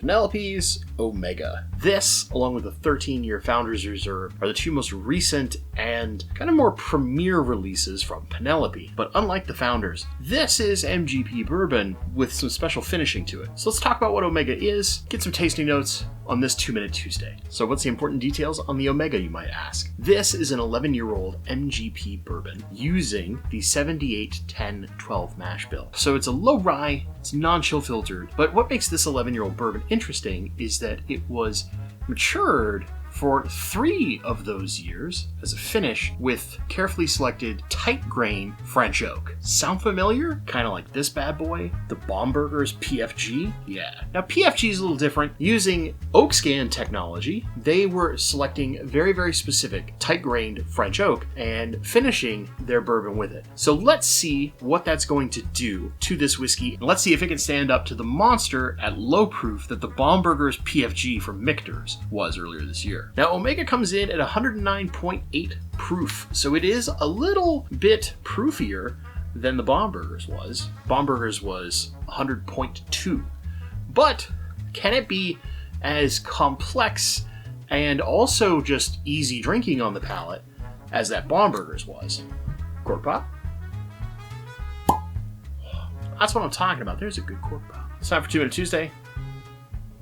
Penelope's Omega. This, along with the 13-year Founders Reserve, are the two most recent and kind of more premier releases from Penelope. But unlike the Founders, this is MGP Bourbon with some special finishing to it. So let's talk about what Omega is, get some tasting notes on this 2-Minute Tuesday. So what's the important details on the Omega, you might ask? This is an 11-year-old MGP bourbon using the 78-10-12 mash bill. So it's a low rye, it's non-chill filtered, but what makes this 11-year-old bourbon interesting is that it was matured for 3 of those years as a finish with carefully selected tight grain French oak. Sound familiar? Kind of like this bad boy, the Bomberger's PFG? Yeah. Now PFG is a little different. Using oak scan technology, they were selecting very, very specific tight grained French oak and finishing their bourbon with it. So let's see what that's going to do to this whiskey. And let's see if it can stand up to the monster at low proof that the Bomberger's PFG from Michter's was earlier this year. Now, Omega comes in at 109.8 proof, so it is a little bit proofier than the Bomberger's was. Bomberger's was 100.2. But can it be as complex and also just easy drinking on the palate as that Bomberger's was? Cork pop? That's what I'm talking about. There's a good cork pop. It's time for 2-Minute Tuesday.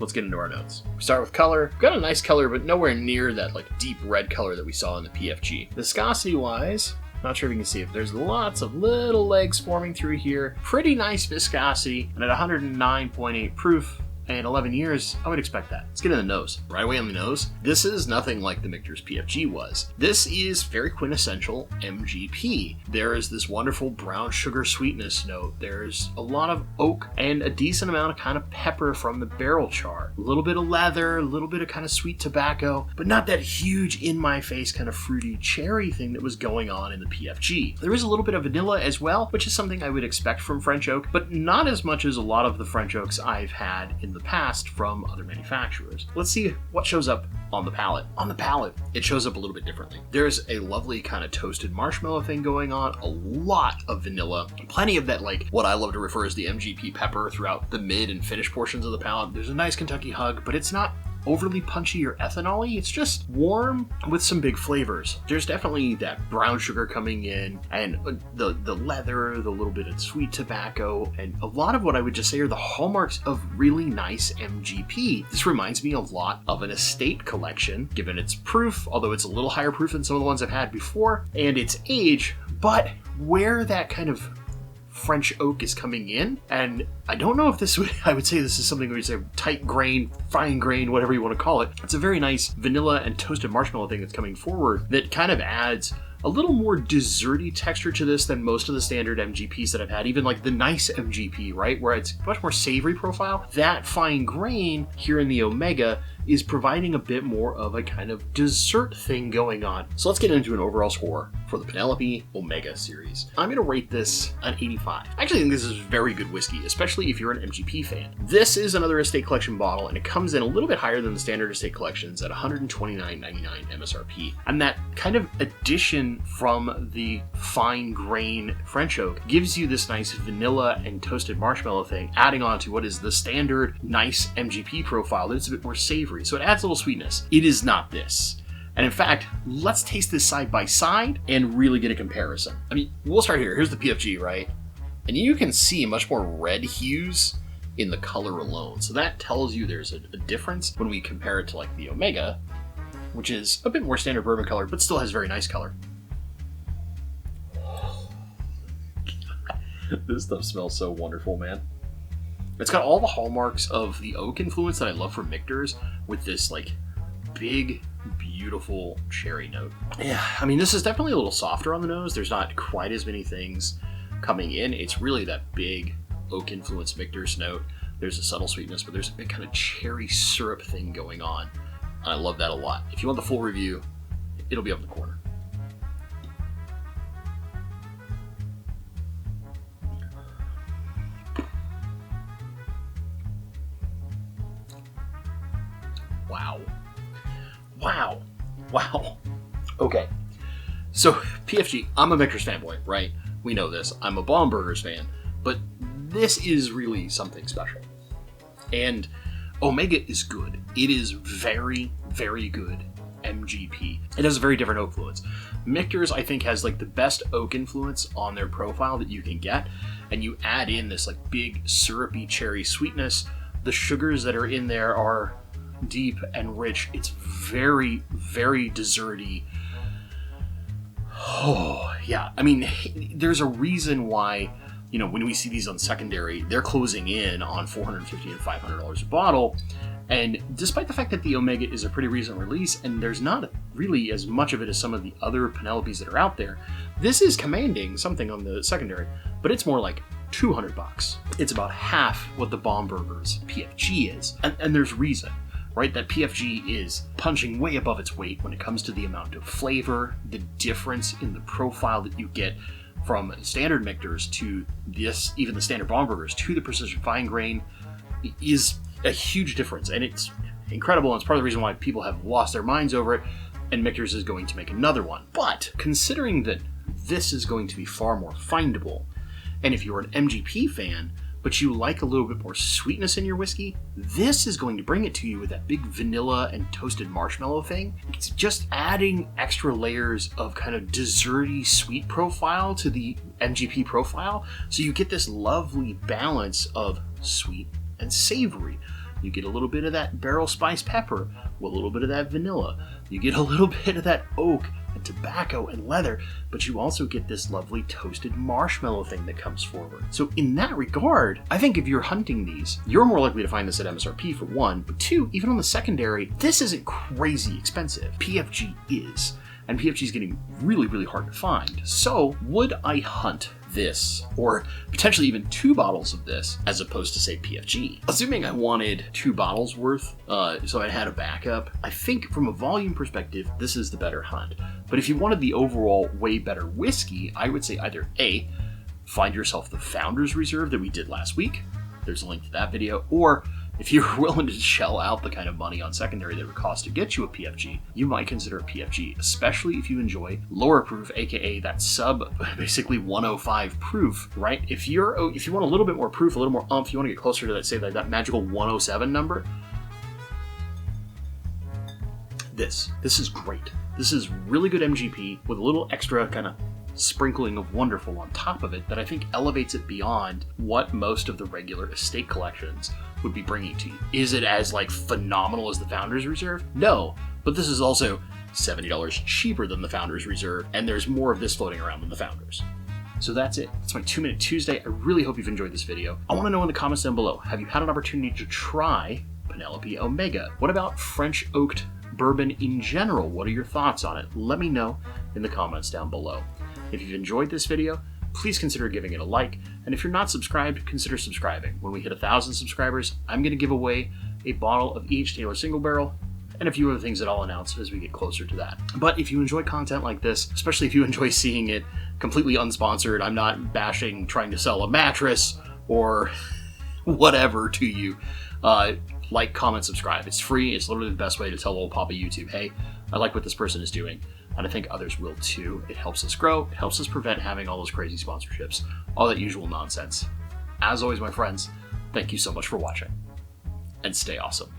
Let's get into our notes. We start with color. We've got a nice color, but nowhere near that like deep red color that we saw in the PFG. Viscosity-wise, not sure if you can see it, but there's lots of little legs forming through here. Pretty nice viscosity, and at 109.8 proof and 11 years, I would expect that. Let's get in the nose. Right away on the nose, this is nothing like the Michter's PFG was. This is very quintessential MGP. There is this wonderful brown sugar sweetness note. There's a lot of oak and a decent amount of kind of pepper from the barrel char. A little bit of leather, a little bit of kind of sweet tobacco, but not that huge in-my-face kind of fruity cherry thing that was going on in the PFG. There is a little bit of vanilla as well, which is something I would expect from French oak, but not as much as a lot of the French oaks I've had in the past from other manufacturers. Let's see what shows up on the palate. On the palate, it shows up a little bit differently. There's a lovely kind of toasted marshmallow thing going on, a lot of vanilla, plenty of that like what I love to refer as the MGP pepper throughout the mid and finish portions of the palate. There's a nice Kentucky hug, but it's not overly punchy or ethanol-y. It's just warm with some big flavors. There's definitely that brown sugar coming in and the leather, the little bit of sweet tobacco, and a lot of what I would just say are the hallmarks of really nice MGP. This reminds me a lot of an estate collection, given its proof, although it's a little higher proof than some of the ones I've had before, and its age, but where that kind of French oak is coming in, and I don't know if this would, I would say this is something where you say tight grain, fine grain, whatever you want to call it. It's a very nice vanilla and toasted marshmallow thing that's coming forward that kind of adds a little more desserty texture to this than most of the standard MGPs that I've had, even like the nice MGP, right? Where it's much more savory profile. That fine grain here in the Omega is providing a bit more of a kind of dessert thing going on. So let's get into an overall score for the Penelope Omega series. I'm going to rate this an 85. I actually think this is very good whiskey, especially if you're an MGP fan. This is another Estate Collection bottle, and it comes in a little bit higher than the standard Estate Collections at $129.99 MSRP. And that kind of addition from the fine grain French oak gives you this nice vanilla and toasted marshmallow thing, adding on to what is the standard nice MGP profile that's a bit more savory. So it adds a little sweetness. It is not this. And in fact, let's taste this side by side and really get a comparison. I mean, we'll start here. Here's the PFG, right? And you can see much more red hues in the color alone. So that tells you there's a difference when we compare it to like the Omega, which is a bit more standard bourbon color, but still has very nice color. This stuff smells so wonderful, man. It's got all the hallmarks of the oak influence that I love from Michter's with this like big, beautiful cherry note. Yeah, I mean, this is definitely a little softer on the nose. There's not quite as many things coming in. It's really that big oak influence Michter's note. There's a subtle sweetness, but there's a big kind of cherry syrup thing going on. And I love that a lot. If you want the full review, it'll be up in the corner. Wow. Okay. So, PFG, I'm a Michter's fanboy, right? We know this. I'm a Bomberger's fan. But this is really something special. And Omega is good. It is very, very good MGP. It has a very different oak influence. Michter's, I think, has like the best oak influence on their profile that you can get, and you add in this like big syrupy cherry sweetness. The sugars that are in there are deep and rich. It's very, very desserty. Oh, yeah. I mean, there's a reason why, you know, when we see these on secondary, they're closing in on $450 and $500 a bottle. And despite the fact that the Omega is a pretty recent release, and there's not really as much of it as some of the other Penelopes that are out there, this is commanding something on the secondary, but it's more like $200. It's about half what the Bomberger's PFG is. And there's reason, right? That PFG is punching way above its weight when it comes to the amount of flavor, the difference in the profile that you get from standard Michter's to this, even the standard Bomberger's to the precision fine grain is a huge difference, and it's incredible, and it's part of the reason why people have lost their minds over it, and Michter's is going to make another one. But considering that this is going to be far more findable, and if you're an MGP fan, but you like a little bit more sweetness in your whiskey, this is going to bring it to you with that big vanilla and toasted marshmallow thing. It's just adding extra layers of kind of desserty sweet profile to the MGP profile, so you get this lovely balance of sweet and savory. You get a little bit of that barrel spice pepper with a little bit of that vanilla. You get a little bit of that oak and tobacco and leather, but you also get this lovely toasted marshmallow thing that comes forward. So in that regard, I think if you're hunting these, you're more likely to find this at MSRP for one, but two, even on the secondary, this isn't crazy expensive. PFG is, and PFG is getting really, really hard to find. So would I hunt this, or potentially even 2 bottles of this, as opposed to say PFG? Assuming I wanted 2 bottles worth, so I had a backup, I think from a volume perspective, this is the better hunt. But if you wanted the overall way better whiskey, I would say either A, find yourself the Founder's Reserve that we did last week, there's a link to that video, or if you're willing to shell out the kind of money on secondary that would cost to get you a PFG, you might consider a PFG, especially if you enjoy lower proof, aka that sub, basically 105 proof, right? If you want a little bit more proof, a little more umph, you want to get closer to that, say that magical 107 number, this is great. This is really good MGP with a little extra kind of sprinkling of wonderful on top of it that I think elevates it beyond what most of the regular estate collections would be bringing to you. Is it as like phenomenal as the Founder's Reserve? No, but this is also $70 cheaper than the Founder's Reserve, and there's more of this floating around than the Founder's. So that's it. That's my 2-Minute Tuesday. I really hope you've enjoyed this video. I want to know in the comments down below, have you had an opportunity to try Penelope Omega? What about French oaked bourbon in general? What are your thoughts on it? Let me know in the comments down below. If you've enjoyed this video, please consider giving it a like, and if you're not subscribed, consider subscribing. When we hit 1,000 subscribers, I'm going to give away a bottle of E.H. Taylor Single Barrel, and a few other things that I'll announce as we get closer to that. But if you enjoy content like this, especially if you enjoy seeing it completely unsponsored, I'm not bashing trying to sell a mattress or whatever to you, like, comment, subscribe. It's free. It's literally the best way to tell old Papa YouTube, hey, I like what this person is doing, and I think others will too. It helps us grow. It helps us prevent having all those crazy sponsorships, all that usual nonsense. As always, my friends, thank you so much for watching, and stay awesome.